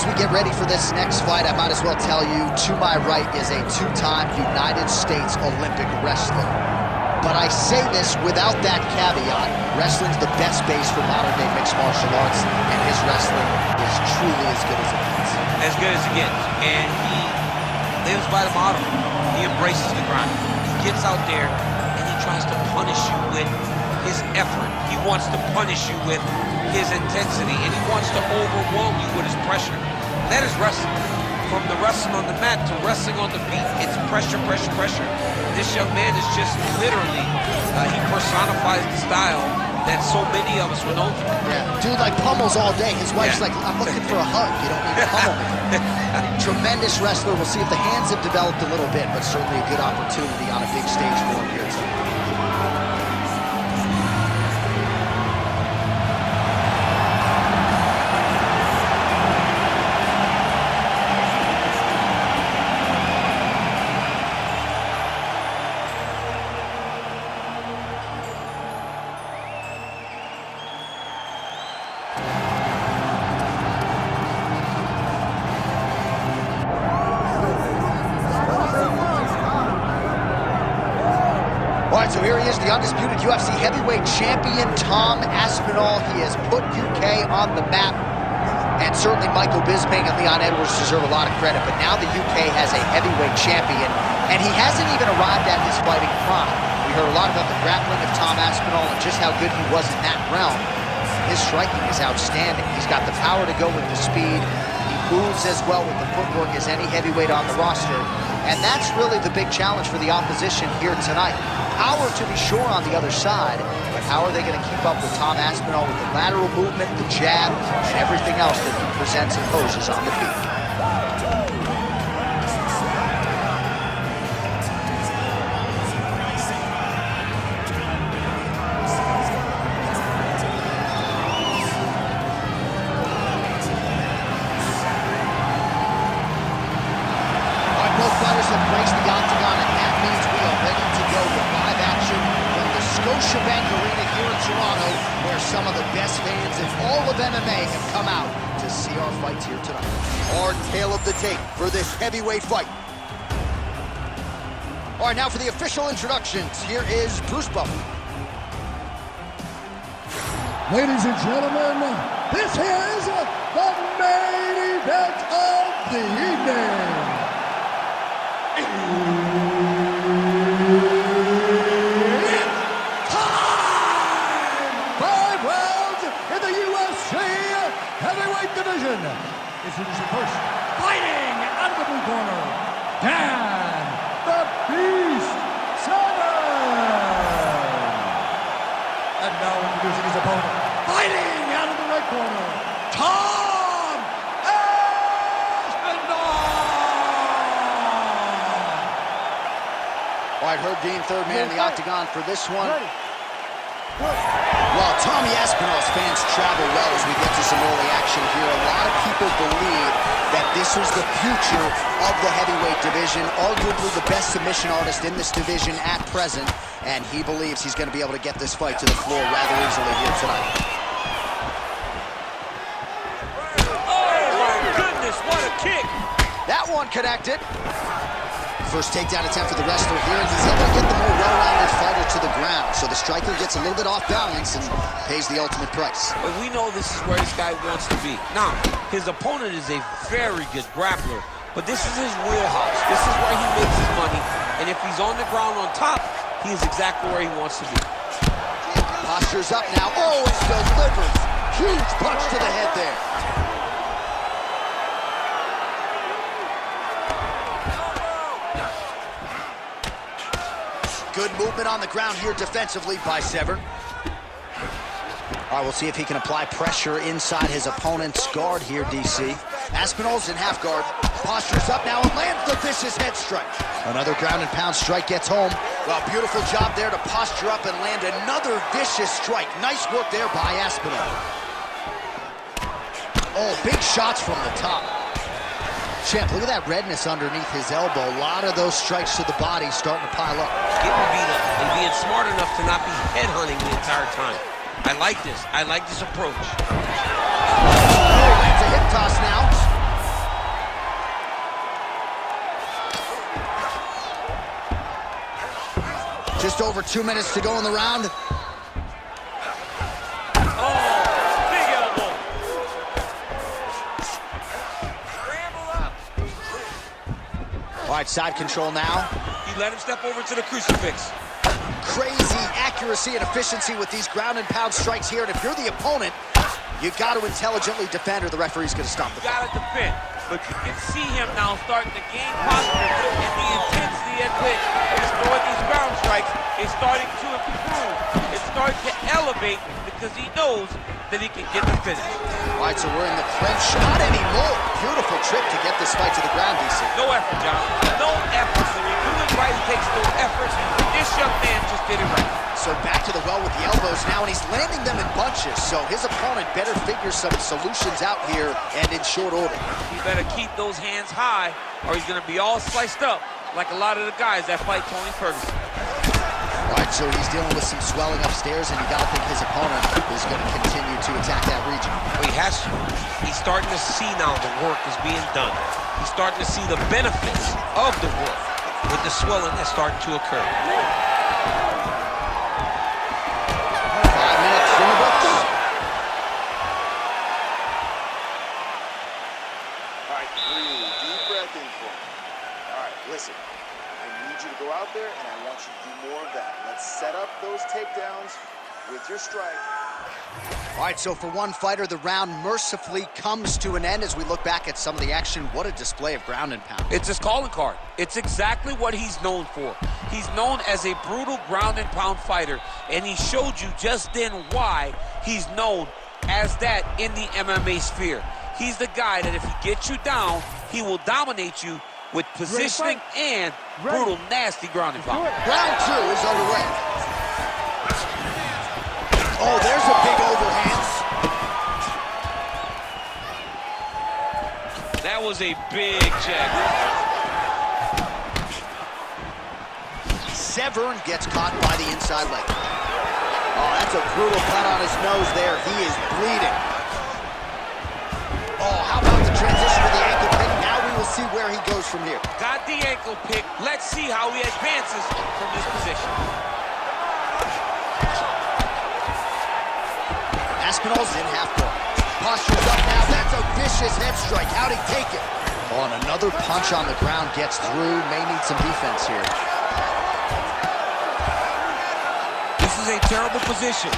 as we get ready for this next fight, I might as well tell you, to my right is a two-time United States Olympic wrestler. But I say this without that caveat. Wrestling's the best base for modern-day mixed martial arts, and his wrestling is truly as good as it gets. As good as it gets. And he lives by the motto. He embraces the grind. He gets out there, and he tries to punish you with his effort. He wants to punish you with his intensity, and he wants to overwhelm you with his pressure. That is wrestling. From the wrestling on the mat to wrestling on the feet, it's pressure, pressure, pressure. This young man is just literally, he personifies the style that so many of us were known for. Yeah, dude like pummels all day. His wife's like, I'm looking for a hug. You don't need to pummel me. Tremendous wrestler. We'll see if the hands have developed a little bit, but certainly a good opportunity on a big stage for him here tonight. All right, so here he is, the undisputed UFC heavyweight champion, Tom Aspinall. He has put UK on the map, and certainly Michael Bisping and Leon Edwards deserve a lot of credit, but now the UK has a heavyweight champion, and he hasn't even arrived at his fighting prime. We heard a lot about the grappling of Tom Aspinall and just how good he was in that realm. His striking is outstanding. He's got the power to go with the speed. He moves as well with the footwork as any heavyweight on the roster, and that's really the big challenge for the opposition here tonight. Power to be sure on the other side, but how are they going to keep up with Tom Aspinall with the lateral movement, the jab, and everything else that he presents and poses on the feet? All right, both fighters have graced the octagon, and that means we are ready to go with live action from the Scotiabank Arena here in Toronto, where some of the best fans in all of MMA have come out to see our fights here tonight. Our tale of the tape for this heavyweight fight. All right, now for the official introductions, here is Bruce Buffer. Ladies and gentlemen, this is the main event of the evening. Division. Introducing first, fighting out of the blue corner, Dan the Beast Severn. And now introducing his opponent, fighting out of the red corner, Tom Aspinall. All right, Herb Dean, third man in the octagon for this one. Well, Tommy Aspinall's fans travel well as we get to some early action here. A lot of people believe that this is the future of the heavyweight division, arguably the best submission artist in this division at present, and he believes he's going to be able to get this fight to the floor rather easily here tonight. Oh, my goodness, what a kick! That one connected. First takedown attempt for the wrestler here, and he's able to get the more well-rounded fighter to the ground. So the striker gets a little bit off balance and pays the ultimate price. But we know this is where this guy wants to be. Now, his opponent is a very good grappler, but this is his wheelhouse. This is where he makes his money, and if he's on the ground on top, he is exactly where he wants to be. Posture's up now. Oh, it delivers. Huge punch to the head there. Good movement on the ground here defensively by Severn. All right, we'll see if he can apply pressure inside his opponent's guard here, DC. Aspinall's in half guard. Posture's up now and lands the vicious head strike. Another ground and pound strike gets home. Well, beautiful job there to posture up and land another vicious strike. Nice work there by Aspinall. Oh, big shots from the top. Champ, look at that redness underneath his elbow. A lot of those strikes to the body starting to pile up. Getting beat up and being smart enough to not be headhunting the entire time. I like this. I like this approach. Oh, lands a hip toss now. Just over 2 minutes to go in the round. All right, side control now. He let him step over to the crucifix. Crazy accuracy and efficiency with these ground and pound strikes here. And if you're the opponent, you got to intelligently defend or the referee's going to stop the fight. You got to defend. But you can see him now starting to gain confidence, and the intensity at which he's throwing these ground strikes is starting to improve. It's starting to elevate because he knows that he can get the finish. All right, so we're in the clinch. Not anymore. Beautiful trick to get this fight to the ground, DC. No effort, John. No effort. When you do it right, it takes no effort. This young man just did it right. So back to the well with the elbows now, and he's landing them in bunches. So his opponent better figure some solutions out here and in short order. He better keep those hands high, or he's going to be all sliced up like a lot of the guys that fight Tony Ferguson. All right, so he's dealing with some swelling upstairs, and you got to think his opponent is going to continue to attack that region. Well, he has to. He's starting to see now the work is being done. He's starting to see the benefits of the work with the swelling that's starting to occur. 5 minutes in the books. All right, breathe. Deep breath in for me. All right, listen. I need you to go out there, and I want you to do more of that. Let's set up those takedowns with your strike. All right, so for one fighter, the round mercifully comes to an end as we look back at some of the action. What a display of ground and pound. It's his calling card. It's exactly what he's known for. He's known as a brutal ground and pound fighter, and he showed you just then why he's known as that in the MMA sphere. He's the guy that if he gets you down, he will dominate you with positioning and brutal, nasty ground and pound. Round 2 is underway. Oh, there's a big overhand. That was a big check. Severn gets caught by the inside leg. Oh, that's a brutal cut on his nose there. He is bleeding. Oh, how about the transition to the ankle pick? Now we will see where he goes from here. Got the ankle pick. Let's see how he advances from this position. Aspinall's in half guard. Posture's up now. That's a vicious head strike. How'd he take it? Oh, and another punch on the ground gets through. May need some defense here. This is a terrible position.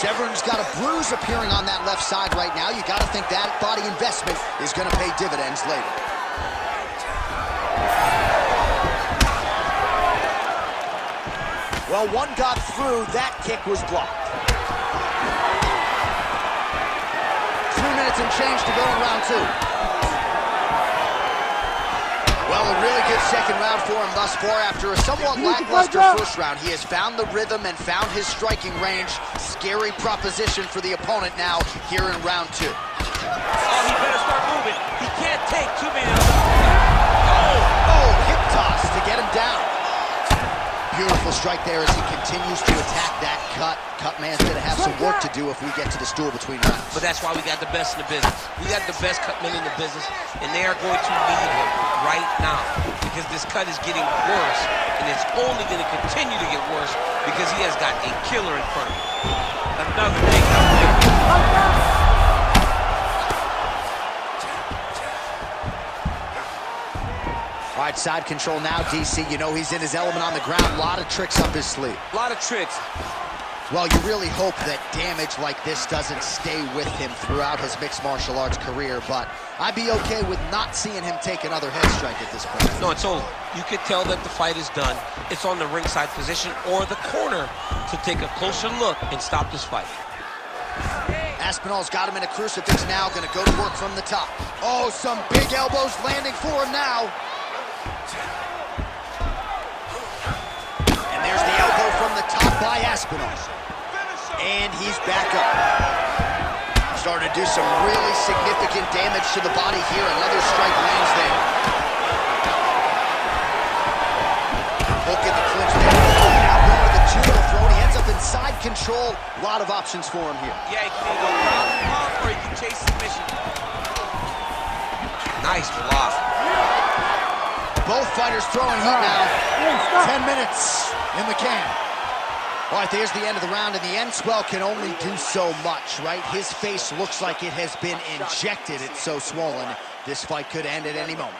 Severn's got a bruise appearing on that left side right now. You got to think that body investment is going to pay dividends later. Well, one got through. That kick was blocked. 3 minutes and change to go in round 2. Well, a really good second round for him thus far. After a somewhat lackluster first round, he has found the rhythm and found his striking range. Scary proposition for the opponent now here in round 2. Oh, he better start moving. He can't take too many. Oh, hip toss to get him down. Beautiful strike there as he continues to attack that cut. Cut man's going to have some work to do if we get to the stool between rounds. But that's why we got the best in the business. We got the best cut men in the business, and they are going to need him right now because this cut is getting worse, and it's only going to continue to get worse because he has got a killer in front of him. Another takedown. All right, side control now, DC. You know he's in his element on the ground. A lot of tricks up his sleeve. A lot of tricks. Well, you really hope that damage like this doesn't stay with him throughout his mixed martial arts career, but I'd be okay with not seeing him take another head strike at this point. No, it's over. You can tell that the fight is done. It's on the ringside position or the corner to take a closer look and stop this fight. Aspinall's got him in a crucifix now, going to go to work from the top. Oh, some big elbows landing for him now. And there's the elbow from the top by Aspinall. And he's back up. Starting to do some really significant damage to the body here. Another strike lands there. Hook in the clinch there. Now going to the judo throw. He ends up in side control. A lot of options for him here. Yeah, he can either go ground and pound or he can chase submission. Nice block. Both fighters throwing heat now. 10 minutes in the can. All right, there's the end of the round, and the N-swell can only do so much, right? His face looks like it has been injected. It's so swollen. This fight could end at any moment.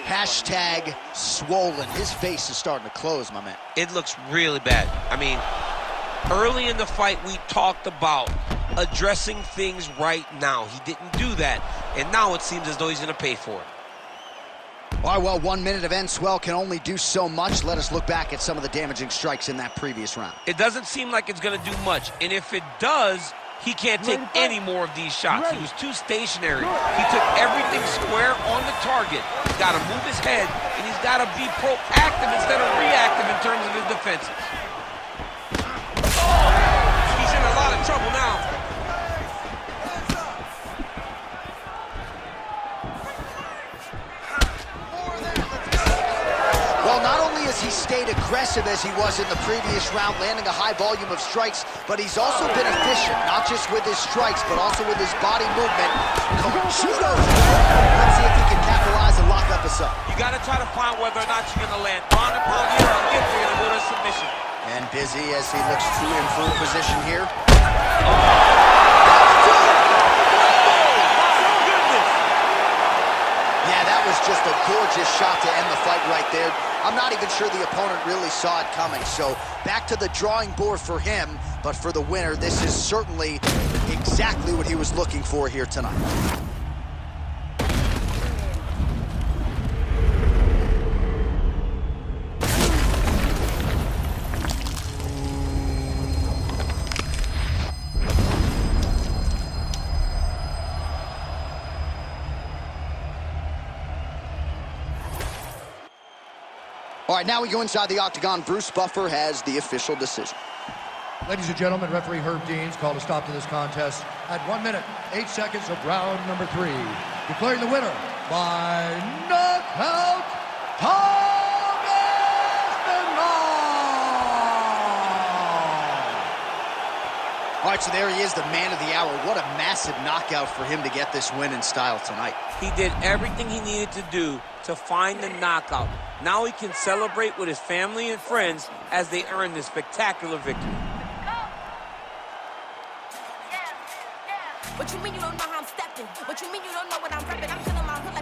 Hashtag swollen. His face is starting to close, my man. It looks really bad. I mean, early in the fight, we talked about addressing things right now. He didn't do that, and now it seems as though he's going to pay for it. All right, well, 1 minute of N-swell can only do so much. Let us look back at some of the damaging strikes in that previous round. It doesn't seem like it's going to do much, and if it does, he can't take any more of these shots. He was too stationary. He took everything square on the target. He's got to move his head, and he's got to be proactive instead of reactive in terms of his defenses. He's in a lot of trouble now. Well, not only has he stayed aggressive as he was in the previous round, landing a high volume of strikes, but he's also been efficient, not just with his strikes, but also with his body movement. Let's see if he can capitalize and lock up a sub. You got to try to find whether or not you're going to land pound and pound here or if you're going to go to submission. And Busy as he looks to improve position here. Yeah, that was just a gorgeous shot to end the fight right there. I'm not even sure the opponent really saw it coming. So back to the drawing board for him, but for the winner, this is certainly exactly what he was looking for here tonight. All right, now we go inside the octagon. Bruce Buffer has the official decision. Ladies and gentlemen, referee Herb Deans called a stop to this contest at 1 minute, 8 seconds of round number 3. Declaring the winner by knockout, Tom Aspinall! All right, so there he is, the man of the hour. What a massive knockout for him to get this win in style tonight. He did everything he needed to do to find the knockout. Now he can celebrate with his family and friends as they earn this spectacular victory. What you mean you don't know how I'm stepping? What you mean you don't know what I'm repping? I'm feeling my hood